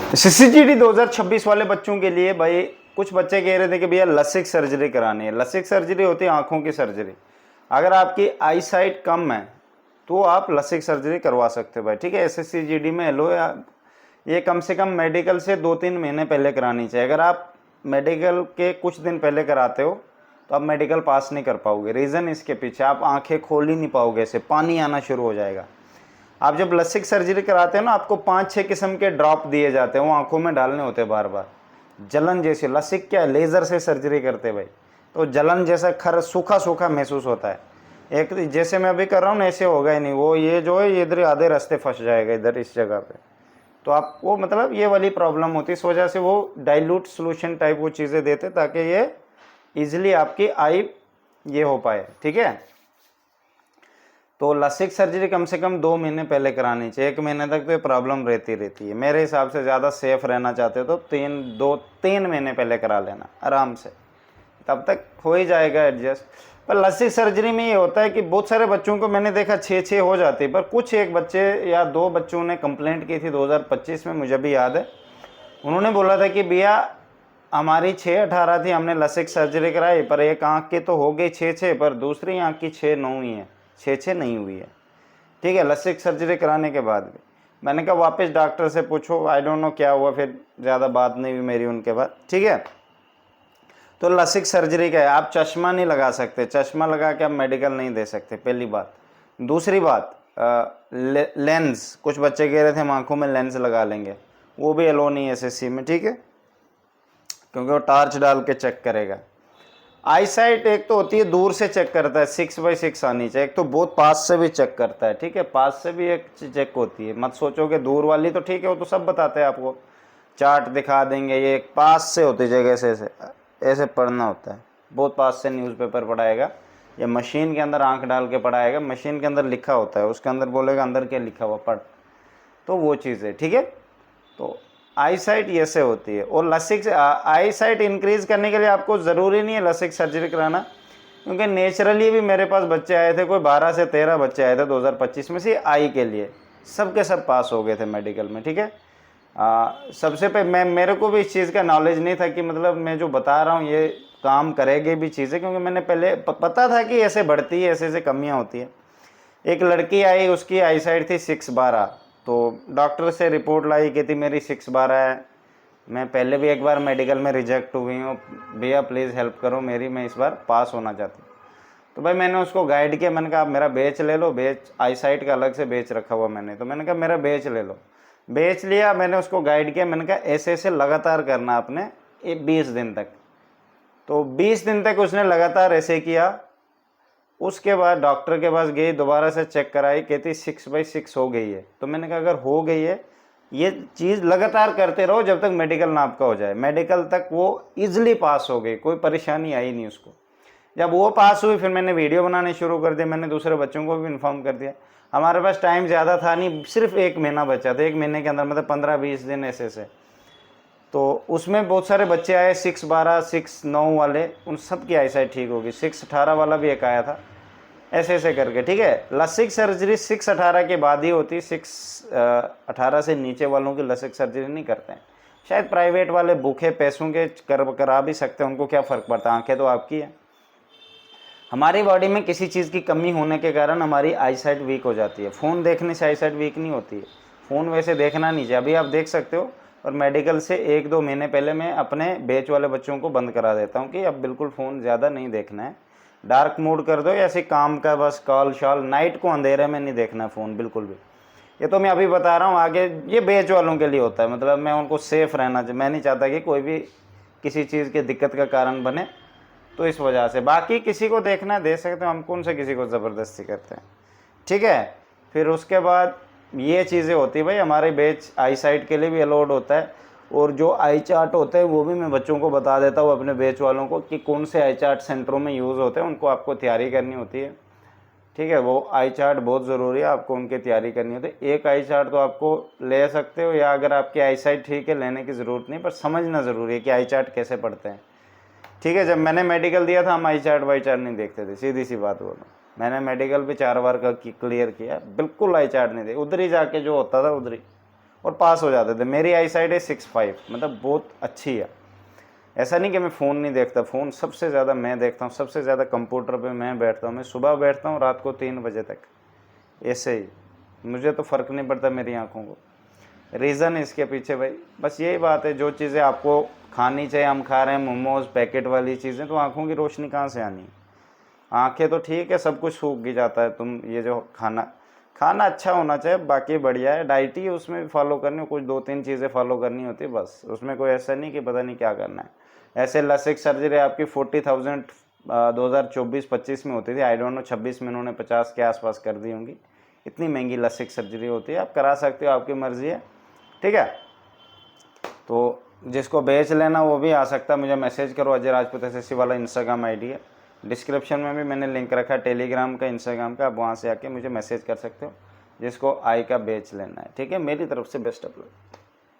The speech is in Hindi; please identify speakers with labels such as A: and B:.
A: सीसीजीडी 2026 वाले बच्चों के लिए भाई कुछ बच्चे कह रहे थे कि भैया लसिक सर्जरी करानी है। लसिक सर्जरी होती है आंखों की सर्जरी। अगर आपकी आई साइट कम है तो आप लसिक सर्जरी करवा सकते हो भाई, ठीक है। एसएससीजीडी में लो या ये कम से कम मेडिकल से 2-3 महीने पहले करानी चाहिए। अगर आप मेडिकल के कुछ दिन पहले कराते हो तो आप मेडिकल पास नहीं कर पाओगे। रीज़न इसके पीछे, आप आंखें खोल ही नहीं पाओगे, ऐसे पानी आना शुरू हो जाएगा। आप जब लसिक सर्जरी कराते हैं ना, आपको 5-6 किस्म के ड्रॉप दिए जाते हैं, वो आंखों में डालने होते हैं बार बार। जलन जैसी, लसिक क्या है, लेज़र से सर्जरी करते हैं भाई, तो जलन जैसा खर सूखा सूखा महसूस होता है। एक जैसे मैं अभी कर रहा हूँ ना, ऐसे होगा ही नहीं, वो ये जो है ये इधर आधे रास्ते फंस जाएगा इधर इस जगह पे। तो आप वो मतलब ये वाली प्रॉब्लम होती है, इस वजह से वो डाइल्यूट सोल्यूशन टाइप वो चीज़ें देते ताकि ये ईजिली आपकी आई ये हो पाए, ठीक है। तो लसिक सर्जरी कम से कम 2 महीने पहले करानी चाहिए। 1 महीने तक तो ये प्रॉब्लम रहती है। मेरे हिसाब से ज़्यादा सेफ रहना चाहते हो तो 3 महीने पहले करा लेना आराम से, तब तक हो ही जाएगा एडजस्ट। पर लसिक सर्जरी में ये होता है कि बहुत सारे बच्चों को मैंने देखा 6-6 हो जाती है, पर कुछ एक बच्चे या 2 बच्चों ने कंप्लेंट की थी 2025 में, मुझे भी याद है। उन्होंने बोला था कि भैया हमारी 6-18 थी, हमने लसिक सर्जरी कराई, पर एक आँख की तो हो गई 6-6, पर दूसरी आँख की 6 नहीं हुई है, 6-6 नहीं हुई है, ठीक है, लसिक सर्जरी कराने के बाद भी। मैंने कहा वापस डॉक्टर से पूछो, आई डोंट नो क्या हुआ, फिर ज़्यादा बात नहीं हुई मेरी उनके बाद, ठीक है। तो लसिक सर्जरी का है, आप चश्मा नहीं लगा सकते, चश्मा लगा के आप मेडिकल नहीं दे सकते, पहली बात। दूसरी बात, लेंस, कुछ बच्चे कह रहे थे हम आंखों में लेंस लगा लेंगे, वो भी अलो नहीं है एसएससी में, ठीक है, क्योंकि वो टार्च डाल के चेक करेगा। आई साइट एक तो होती है दूर से चेक करता है, 6x6 आनी चाहिए, एक तो बहुत पास से भी चेक करता है, ठीक है, पास से भी एक चेक होती है। मत सोचो कि दूर वाली तो ठीक है, वो तो सब बताते हैं आपको, चार्ट दिखा देंगे, ये पास से होती जगह ऐसे ऐसे ऐसे पढ़ना होता है। बहुत पास से न्यूज़पेपर पढ़ाएगा या मशीन के अंदर आंख डाल के पढ़ाएगा, मशीन के अंदर लिखा होता है, उसके अंदर बोलेगा अंदर क्या लिखा हुआ पढ़, तो वो चीज़ है, ठीक है। तो आई साइट ये से होती है। और लसिक आई साइट इंक्रीज़ करने के लिए आपको ज़रूरी नहीं है लसिक सर्जरी कराना, क्योंकि नेचुरली भी मेरे पास बच्चे आए थे, कोई 12 से 13 बच्चे आए थे 2025 में से आई के लिए, सब के सब पास हो गए थे मेडिकल में, ठीक है। सबसे पहले मेरे को भी इस चीज़ का नॉलेज नहीं था कि मतलब मैं जो बता रहा हूँ ये काम करेगी भी चीज़ें, क्योंकि मैंने पहले पता था कि ऐसे बढ़ती है, ऐसे ऐसे कमियाँ होती है। एक लड़की आई, उसकी आई साइट थी 6/12, तो डॉक्टर से रिपोर्ट लाई, कहती मेरी 6/12 है। मैं पहले भी एक बार मेडिकल में रिजेक्ट हुई हूँ, भैया प्लीज़ हेल्प करो मेरी, मैं इस बार पास होना चाहती हूँ। तो भाई मैंने उसको गाइड किया, मैंने कहा आप मेरा बैच ले लो, बैच आई साइट का अलग से बैच रखा हुआ मैंने, तो मैंने कहा मेरा बैच ले लो। बेच लिया, मैंने उसको गाइड किया, मैंने कहा ऐसे ऐसे लगातार करना आपने 20 दिन तक। तो 20 दिन तक उसने लगातार ऐसे किया। उसके बाद डॉक्टर के पास गई, दोबारा से चेक कराई, कहती 6/6 हो गई है। तो मैंने कहा अगर हो गई है, ये चीज़ लगातार करते रहो जब तक मेडिकल ना आपका हो जाए। मेडिकल तक वो ईजिली पास हो गई, कोई परेशानी आई नहीं उसको। जब वो पास हुई फिर मैंने वीडियो बनाने शुरू कर दिया, मैंने दूसरे बच्चों को भी इन्फॉर्म कर दिया। हमारे पास टाइम ज़्यादा था नहीं, सिर्फ 1 महीना बचा था, 1 महीने के अंदर मतलब 15-20 दिन ऐसे से। तो उसमें बहुत सारे बच्चे आए 6/12, 6/9 वाले, उन सब की आई साइट ठीक होगी। 6/18 वाला भी एक आया था, ऐसे ऐसे करके, ठीक है। लसिक सर्जरी 6/18 के बाद ही होती, 6/18 से नीचे वालों की लसिक सर्जरी नहीं करते हैं। शायद प्राइवेट वाले भूखे पैसों के करा भी सकते हैं, उनको क्या फ़र्क पड़ता है, आंखें तो आपकी है। हमारी बॉडी में किसी चीज़ की कमी होने के कारण हमारी आई साइट वीक हो जाती है। फ़ोन देखने से आई साइट वीक नहीं होती है, फ़ोन वैसे देखना नहीं चाहिए। अभी आप देख सकते हो, और मेडिकल से 1-2 महीने पहले मैं अपने बैच वाले बच्चों को बंद करा देता हूँ कि अब बिल्कुल फ़ोन ज़्यादा नहीं देखना है, डार्क मोड कर दो, ऐसे काम का बस कॉल शॉल, नाइट को अंधेरे में नहीं देखना है फ़ोन बिल्कुल भी। ये तो मैं अभी बता रहा हूँ, आगे ये बैच वालों के लिए होता है, मतलब मैं उनको सेफ़ रहना चाहिए, मैं नहीं चाहता कि कोई भी किसी चीज़ की दिक्कत का कारण बने, तो इस वजह से। बाकी किसी को देखना दे सकते हो, हम कौन से किसी को ज़बरदस्ती करते हैं, ठीक है। फिर उसके बाद ये चीज़ें होती है भाई, हमारे बैच आई साइट के लिए भी अलाउड होता है, और जो आई चार्ट होते हैं वो भी मैं बच्चों को बता देता हूँ अपने बैच वालों को कि कौन से आई चार्ट सेंटरों में यूज़ होते हैं, उनको आपको तैयारी करनी होती है, ठीक है। वो आई चार्ट बहुत ज़रूरी है, आपको उनकी तैयारी करनी होती है। एक आई चार्ट तो आपको ले सकते हो, या अगर आपकी आई साइट ठीक है लेने की ज़रूरत नहीं, पर समझना ज़रूरी है कि आई चार्ट कैसे पढ़ते हैं, ठीक है। जब मैंने मेडिकल दिया था हम आई चार्ट वाई चार्ट नहीं देखते थे, सीधी सी बात बोलो। मैंने मेडिकल भी 4 बार का क्लियर किया, बिल्कुल आई चार्ट नहीं दे, उधर ही जाके जो होता था उधर ही, और पास हो जाते थे। मेरी आई साइड है 6.5, मतलब बहुत अच्छी है। ऐसा नहीं कि मैं फ़ोन नहीं देखता, फ़ोन सबसे ज़्यादा मैं देखता हूँ, सबसे ज़्यादा कंप्यूटर पे मैं बैठता हूँ। मैं सुबह बैठता हूँ, रात को 3 बजे तक, ऐसे ही। मुझे तो फ़र्क नहीं पड़ता मेरी आँखों को। रीज़न इसके पीछे भाई बस यही बात है, जो चीज़ें आपको खानी चाहिए हम खा रहे हैं, मोमोज़ पैकेट वाली चीज़ें, तो आँखों की रोशनी कहाँ से आनी है। आँखें तो ठीक है, सब कुछ सूख भी जाता है। तुम ये जो खाना खाना अच्छा होना चाहिए, बाकी बढ़िया है। डाइट ही उसमें भी फॉलो करनी हो, कुछ 2-3 चीज़ें फॉलो करनी होती है बस। उसमें कोई ऐसा नहीं कि पता नहीं क्या करना है। ऐसे लसिक सर्जरी आपकी 40,000 2024-25 में होती थी। आई डोंट नो 26 में उन्होंने 50 के आसपास कर दी होंगी। इतनी महंगी लसिक सर्जरी होती है। आप करा सकते हो, आपकी मर्ज़ी है, ठीक है। तो जिसको बेच लेना वो भी आ सकता है, मुझे मैसेज करो। अजय राजपूत SSC वाला इंस्टाग्राम आईडी है, डिस्क्रिप्शन में भी मैंने लिंक रखा है टेलीग्राम का, इंस्टाग्राम का। आप वहाँ से आके मुझे मैसेज कर सकते हो जिसको आई का बेच लेना है, ठीक है। मेरी तरफ से बेस्ट ऑफ लक।